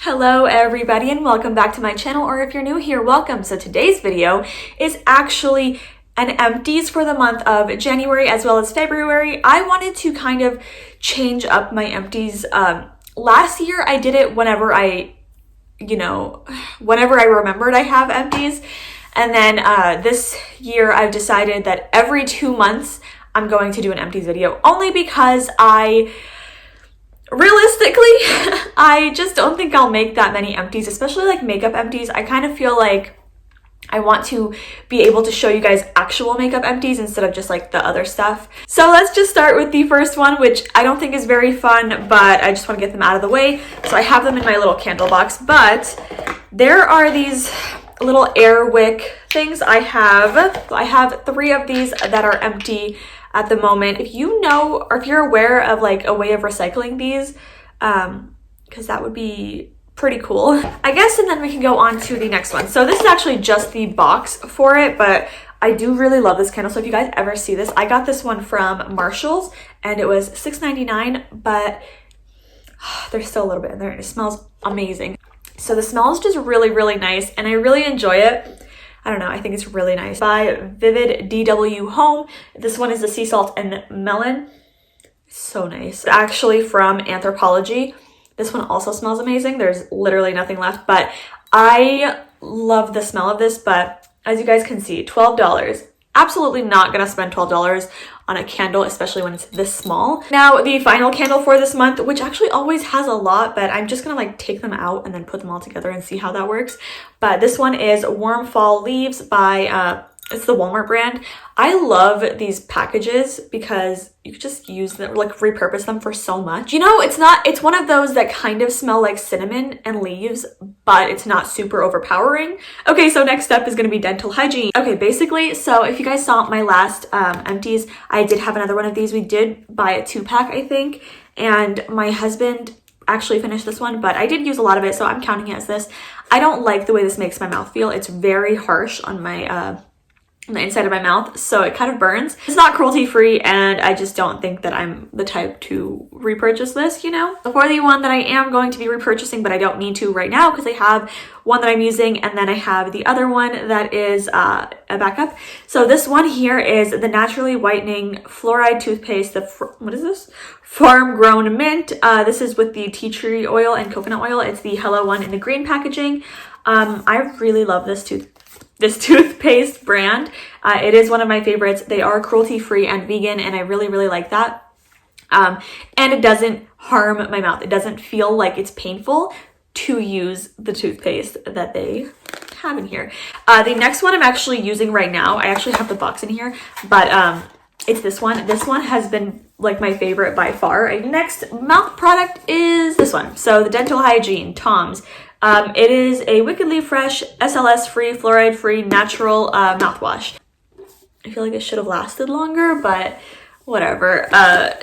Hello everybody and welcome back to my channel, or if you're new here, welcome. So today's video is actually an empties for the month of January as well as February. I wanted to kind of change up my empties. Last year I did it whenever I remembered I have empties. And then this year I've decided that every 2 months I'm going to do an empties video, only because realistically, I just don't think I'll make that many empties, especially like makeup empties. I kind of feel like I want to be able to show you guys actual makeup empties instead of just like the other stuff. So let's just start with the first one, which I don't think is very fun, but I just want to get them out of the way. So I have them in my little candle box, but there are these little air wick things. I have 3 of these that are empty at the moment. If you know, or if you're aware of like a way of recycling these, because that would be pretty cool, I guess. And then we can go on to the next one. So this is actually just the box for it, but I do really love this candle. So if you guys ever see this, I got this one from Marshall's and it was $6.99, but there's still a little bit in there and it smells amazing. So the smell is just really, really nice and I really enjoy it. I don't know, I think it's really nice. By Vivid DW Home. This one is the sea salt and melon. So nice. It's actually from Anthropology. This one also smells amazing. There's literally nothing left, but I love the smell of this. But as you guys can see, $12. Absolutely not gonna spend $12 on a candle, especially when it's this small. Now, the final candle for this month, which actually always has a lot, but I'm just gonna like take them out and then put them all together and see how that works. But this one is Warm Fall Leaves by, it's the Walmart brand. I love these packages because you could just use them, like repurpose them for so much. You know, it's one of those that kind of smell like cinnamon and leaves, but it's not super overpowering. Okay, so next up is gonna be dental hygiene. Okay, basically, so if you guys saw my last empties, I did have another one of these. We did buy a 2-pack, I think, and my husband actually finished this one, but I did use a lot of it, so I'm counting it as this. I don't like the way this makes my mouth feel. It's very harsh on my on the inside of my mouth, so it kind of burns. It's not cruelty free, and I just don't think that I'm the type to repurchase this, you know. For the one that I am going to be repurchasing, but I don't need to right now because I have one that I'm using, and then I have the other one that is a backup. So this one here is the Naturally Whitening Fluoride Toothpaste. What is this? Farm Grown Mint. This is with the tea tree oil and coconut oil. It's the Hello one in the green packaging. I really love this toothpaste brand. It is one of my favorites. They are cruelty-free and vegan, and I really, really like that. And it doesn't harm my mouth. It doesn't feel like it's painful to use the toothpaste that they have in here. The next one I'm actually using right now, I actually have the box in here, but it's this one. This one has been like my favorite by far. Next mouth product is this one. So the Dental Hygiene Tom's. It is a wickedly fresh, SLS-free, fluoride-free, natural mouthwash. I feel like it should have lasted longer, but whatever.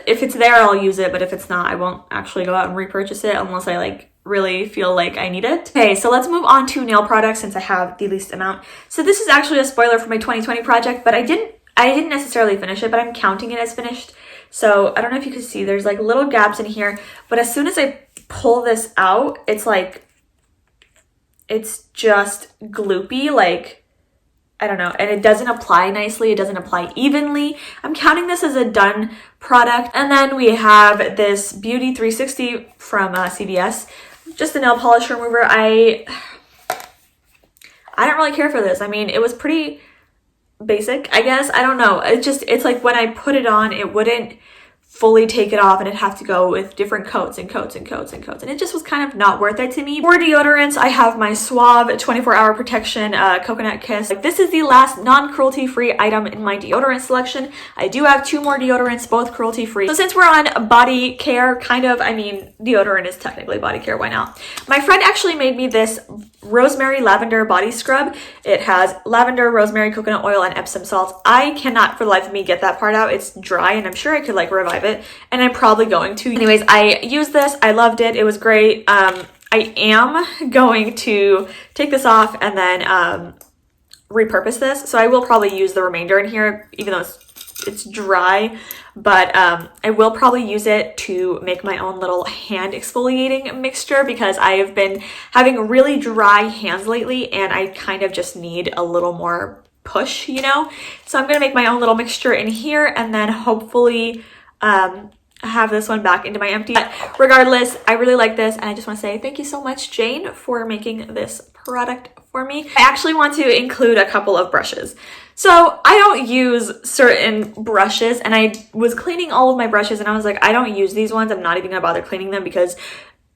If it's there, I'll use it, but if it's not, I won't actually go out and repurchase it unless I like really feel like I need it. Okay, so let's move on to nail products since I have the least amount. So this is actually a spoiler for my 2020 project, but I didn't necessarily finish it, but I'm counting it as finished. So I don't know if you can see, there's like little gaps in here, but as soon as I pull this out, it's like, it's just gloopy, like, I don't know, and it doesn't apply nicely. It doesn't apply evenly. I'm counting this as a done product. And then we have this Beauty 360 from CVS, just a nail polish remover. I don't really care for this. I mean, it was pretty basic, I guess. I don't know. It's like when I put it on, it wouldn't fully take it off and it'd have to go with different coats and coats and coats and coats, and it just was kind of not worth it to me. For deodorants, I have my Suave 24-hour protection coconut kiss. Like, this is the last non-cruelty free item in my deodorant selection. I do have 2 more deodorants, both cruelty free. So since we're on body care, kind of, I mean, deodorant is technically body care, why not? My friend actually made me this rosemary lavender body scrub. It has lavender, rosemary, coconut oil, and Epsom salts. I cannot for the life of me get that part out. It's dry, and I'm sure I could like revive it, and I'm probably going to. Anyways, I used this. I loved it. It was great. I am going to take this off and then repurpose this. So I will probably use the remainder in here, even though it's it's dry, but I will probably use it to make my own little hand exfoliating mixture because I have been having really dry hands lately and I kind of just need a little more push, you know? So I'm gonna make my own little mixture in here and then hopefully have this one back into my empty. But regardless, I really like this and I just want to say thank you so much, Jane, for making this product for me. I actually want to include a couple of brushes. So I don't use certain brushes and I was cleaning all of my brushes and I was like, I don't use these ones. I'm not even gonna bother cleaning them because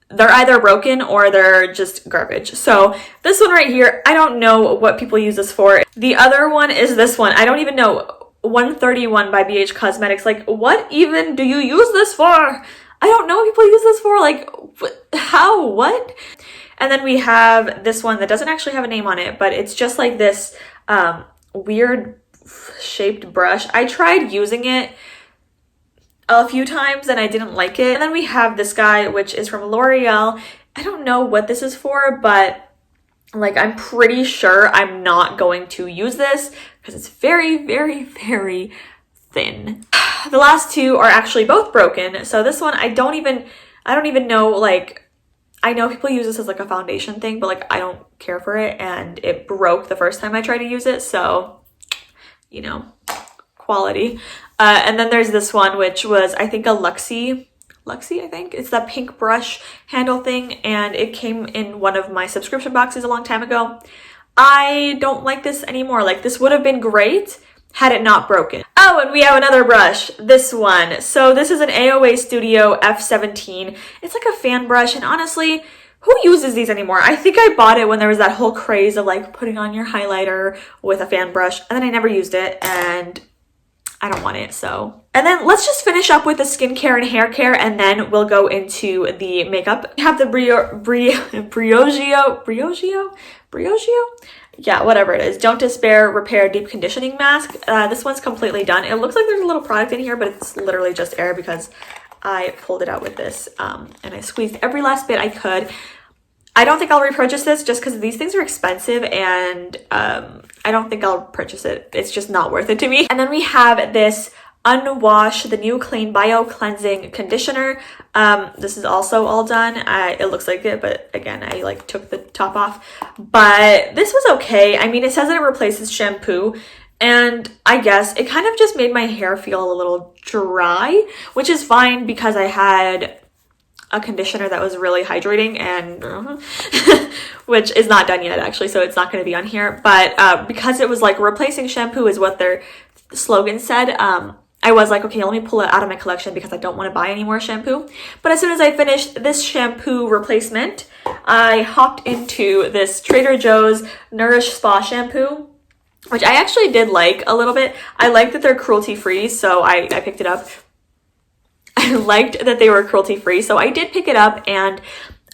they're either broken or they're just garbage. So this one right here, I don't know what people use this for. The other one is this one. I don't even know. 131 by BH Cosmetics. Like, what even do you use this for? I don't know what people use this for. Like, how? What? And then we have this one that doesn't actually have a name on it, but it's just like this weird shaped brush. I tried using it a few times and I didn't like it. And then we have this guy, which is from L'Oreal. I don't know what this is for, but like, I'm pretty sure I'm not going to use this because it's very, very, very thin. The last two are actually both broken. So this one, I don't even know, like, I know people use this as like a foundation thing, but like, I don't care for it. And it broke the first time I tried to use it. So, you know, quality. And then there's this one, which was, I think, a Luxie, I think. It's that pink brush handle thing, and it came in one of my subscription boxes a long time ago. I don't like this anymore. Like, this would have been great had it not broken. Oh, and we have another brush, this one. So this is an AOA Studio F17. It's like a fan brush, and honestly, who uses these anymore? I think I bought it when there was that whole craze of like putting on your highlighter with a fan brush, and then I never used it, and I don't want it, so. And then let's just finish up with the skincare and hair care, and then we'll go into the makeup. We have the Briogeo? Yeah, whatever it is. Don't Despair Repair Deep Conditioning Mask. This one's completely done. It looks like there's a little product in here, but it's literally just air because I pulled it out with this and I squeezed every last bit I could. I don't think I'll repurchase this just because these things are expensive and I don't think I'll purchase it. It's just not worth it to me. And then we have this Unwash, the new Clean Bio Cleansing Conditioner. This is also all done. It looks like it, but again, I like took the top off. But this was okay. I mean, it says that it replaces shampoo. And I guess it kind of just made my hair feel a little dry, which is fine because I had a conditioner that was really hydrating and which is not done yet actually, so it's not going to be on here. But because it was like replacing shampoo is what their slogan said, I was like, okay, let me pull it out of my collection because I don't want to buy any more shampoo. But as soon as I finished this shampoo replacement, I hopped into this Trader Joe's Nourish Spa shampoo, which I actually did like a little bit. I like that they're cruelty-free, so I picked it up. I liked that they were cruelty-free, so I did pick it up, and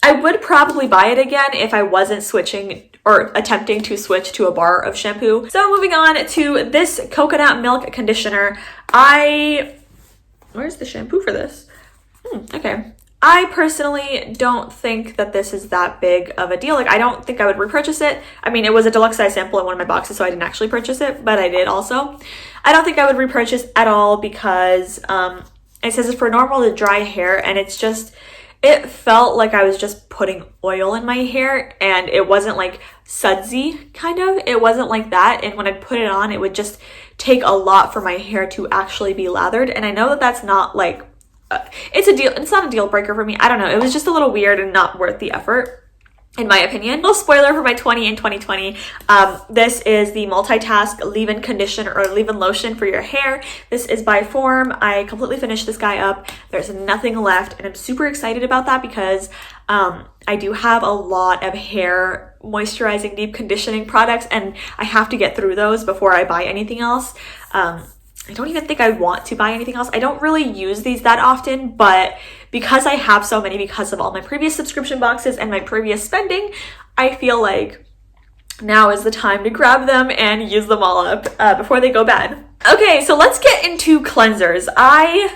I would probably buy it again if I wasn't switching or attempting to switch to a bar of shampoo. So moving on to this coconut milk conditioner. Where's the shampoo for this? Okay. I personally don't think that this is that big of a deal. Like, I don't think I would repurchase it. I mean, it was a deluxe size sample in one of my boxes, so I didn't actually purchase it, but I did also. I don't think I would repurchase at all because it says it's for normal to dry hair, and it's just, it felt like I was just putting oil in my hair, and it wasn't like sudsy, kind of. It wasn't like that, and when I put it on, it would just take a lot for my hair to actually be lathered, and I know that that's not like, it's not a deal breaker for me. I don't know. It was just a little weird and not worth the effort, in my opinion. Little spoiler for my 20 in 2020. This is the multitask leave-in conditioner or leave-in lotion for your hair. This is by Form. I completely finished this guy up. There's nothing left, and I'm super excited about that because I do have a lot of hair moisturizing deep conditioning products, and I have to get through those before I buy anything else. I don't even think I want to buy anything else. I don't really use these that often, but because I have so many because of all my previous subscription boxes and my previous spending, I feel like now is the time to grab them and use them all up before they go bad. Okay, so let's get into cleansers. I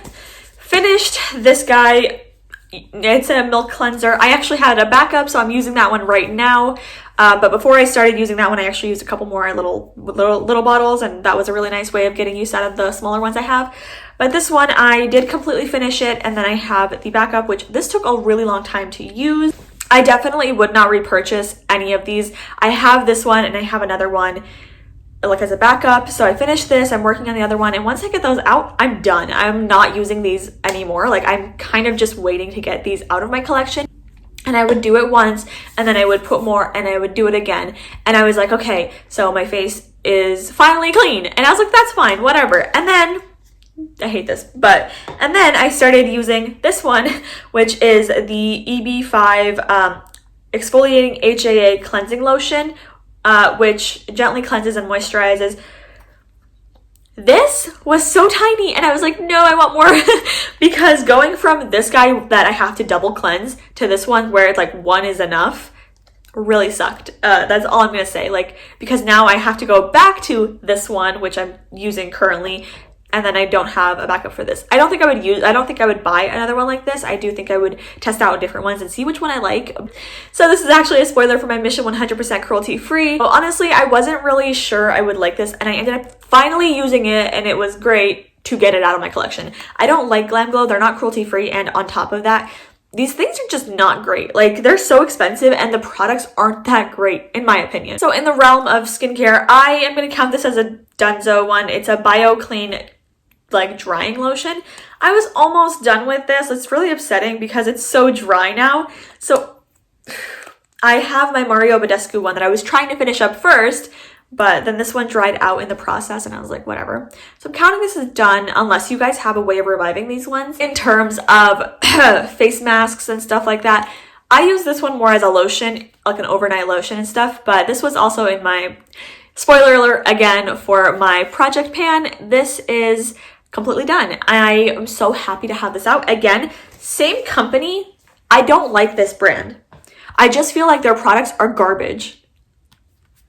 finished this guy It's a milk cleanser. I actually had a backup, so I'm using that one right now. But before I started using that one, I actually used a couple more little bottles, and that was a really nice way of getting use out of the smaller ones I have. But this one, I did completely finish it, and then I have the backup, which this took a really long time to use. I definitely would not repurchase any of these. I have this one, and I have another one like as a backup. So I finished this, I'm working on the other one, and once I get those out, I'm done. I'm not using these anymore. Like, I'm kind of just waiting to get these out of my collection. And I would do it once, and then I would put more, and I would do it again. And I was like, okay, so my face is finally clean. And I was like, that's fine, whatever. And then, I hate this, and then I started using this one, which is the EB5 Exfoliating HAA Cleansing Lotion, which gently cleanses and moisturizes. This was so tiny, and I was like, no, I want more. Because going from this guy that I have to double cleanse to this one where it's like one is enough really sucked. That's all I'm gonna say. Like, because now I have to go back to this one, which I'm using currently, and then I don't have a backup for this. I don't think I would buy another one like this. I do think I would test out different ones and see which one I like. So this is actually a spoiler for my Mission 100% cruelty free. Well, honestly, I wasn't really sure I would like this, and I ended up finally using it, and it was great to get it out of my collection. I don't like Glam Glow. They're not cruelty free, and on top of that, these things are just not great. Like, they're so expensive, and the products aren't that great, in my opinion. So in the realm of skincare, I am going to count this as a Dunzo one. It's a BioClean like drying lotion. I was almost done with this. It's really upsetting because it's so dry now. So I have my Mario Badescu one that I was trying to finish up first, but then this one dried out in the process, and I was like, whatever. So I'm counting this as done, unless you guys have a way of reviving these ones. In terms of face masks and stuff like that, I use this one more as a lotion, like an overnight lotion and stuff, but this was also in my, spoiler alert again, for my project pan. This is completely done. I am so happy to have this out. Again, same company. I don't like this brand. I just feel like their products are garbage.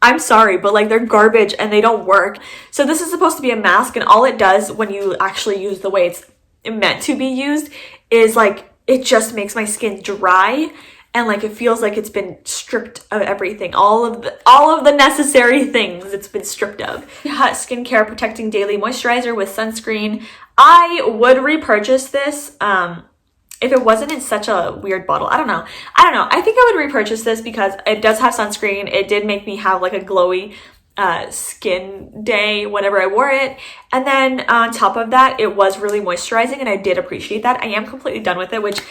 I'm sorry, but like, they're garbage and they don't work. So this is supposed to be a mask, and all it does when you actually use the way it's meant to be used is like, it just makes my skin dry, and like, it feels like it's been stripped of everything. All of the necessary things it's been stripped of. Hot Skincare Protecting Daily Moisturizer with Sunscreen. I would repurchase this if it wasn't in such a weird bottle. I don't know. I think I would repurchase this because it does have sunscreen. It did make me have like a glowy skin day whenever I wore it. And then on top of that, it was really moisturizing, and I did appreciate that. I am completely done with it, which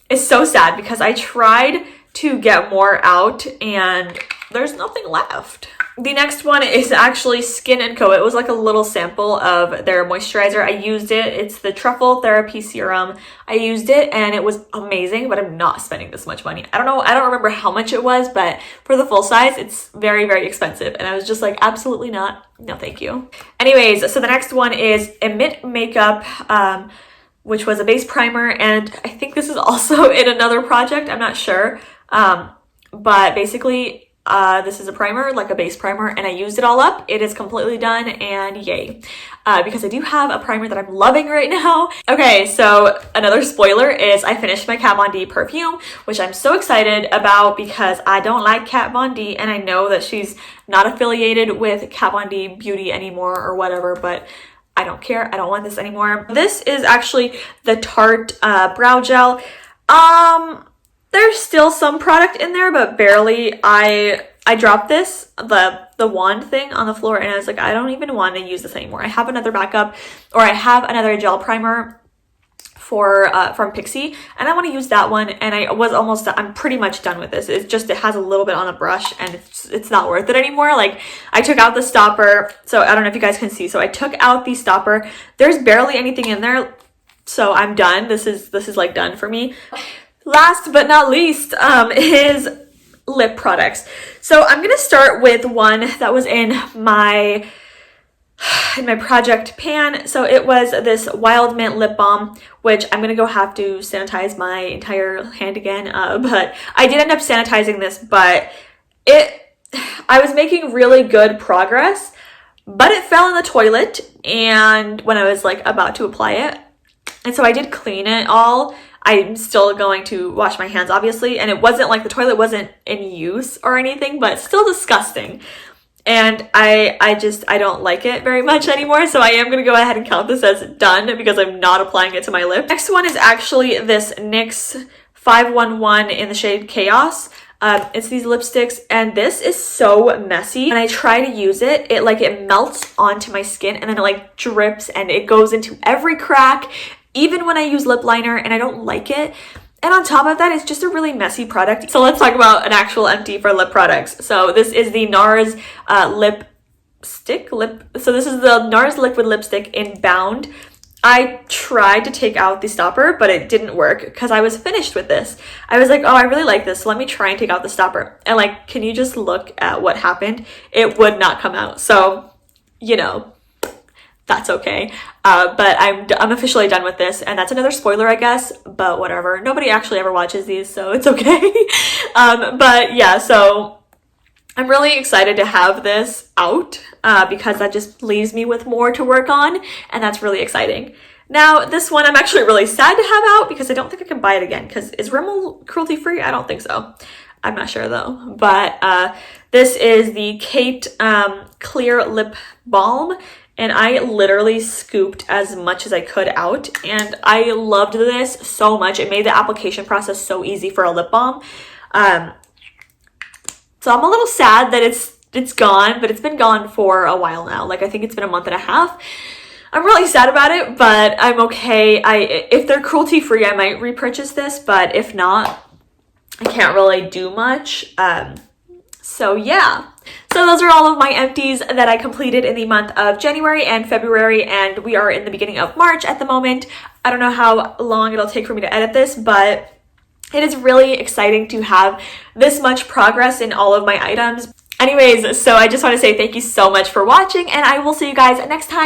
is so sad because I tried to get more out and there's nothing left. The next one is actually Skin & Co. It was like a little sample of their moisturizer. I used it. It's the Truffle Therapy Serum. I used it and it was amazing, but I'm not spending this much money. I don't know. I don't remember how much it was, but for the full size, it's very, very expensive. And I was just like, absolutely not. No, thank you. Anyways, so the next one is Emit Makeup, which was a base primer, and I think this is also in another project, I'm not sure, but basically this is a primer, like a base primer, and I used it all up. It is completely done, and yay, because I do have a primer that I'm loving right now. Okay, so another spoiler is I finished my Kat Von D perfume, which I'm so excited about because I don't like Kat Von D, and I know that she's not affiliated with Kat Von D Beauty anymore or whatever, but I don't care. I don't want this anymore. This is actually the Tarte brow gel. There's still some product in there, but barely. I dropped this, the wand thing on the floor, and I was like, I don't even want to use this anymore. I have another backup, or I have another gel primer from Pixi, and I want to use that one, and I'm pretty much done with this. It's just, it has a little bit on the brush, and it's not worth it anymore. Like, I took out the stopper, so I don't know if you guys can see. So I took out the stopper. There's barely anything in there, so I'm done. This is like done for me. Last but not least is lip products. So I'm gonna start with one that was in my project pan. So it was this Wild Mint lip balm, which I'm gonna have to sanitize my entire hand again, but I did end up sanitizing this, but I was making really good progress, but it fell in the toilet and when I was like about to apply it, and so I did clean it all I'm still going to wash my hands, obviously. And it wasn't like the toilet wasn't in use or anything, but still disgusting. And I don't like it very much anymore. So I am going to go ahead and count this as done because I'm not applying it to my lip. Next one is actually this NYX 511 in the shade Chaos. It's these lipsticks, and this is so messy. When I try to use it, it melts onto my skin, and then it like drips and it goes into every crack, even when I use lip liner, and I don't like it. And on top of that, it's just a really messy product. So let's talk about an actual empty for lip products. So this is the NARS So this is the NARS liquid lipstick in Bound. I tried to take out the stopper, but it didn't work because I was finished with this. I was like, oh, I really like this, so let me try and take out the stopper. And like, can you just look at what happened? It would not come out. So, you know, that's okay. But I'm officially done with this, and that's another spoiler, I guess, but whatever. Nobody actually ever watches these, so it's okay. But yeah, so I'm really excited to have this out because that just leaves me with more to work on, and that's really exciting. Now, this one I'm actually really sad to have out because I don't think I can buy it again, because is Rimmel cruelty free? I don't think so. I'm not sure though. But this is the Kate Clear Lip Balm, and I literally scooped as much as I could out, and I loved this so much. It made the application process so easy for a lip balm. So I'm a little sad that it's gone, but it's been gone for a while now. Like, I think it's been a month and a half. I'm really sad about it, but I'm okay. If they're cruelty free, I might repurchase this, but if not, I can't really do much. So yeah. So those are all of my empties that I completed in the month of January and February, and we are in the beginning of March at the moment. I don't know how long it'll take for me to edit this, but it is really exciting to have this much progress in all of my items. Anyways, so I just want to say thank you so much for watching, and I will see you guys next time.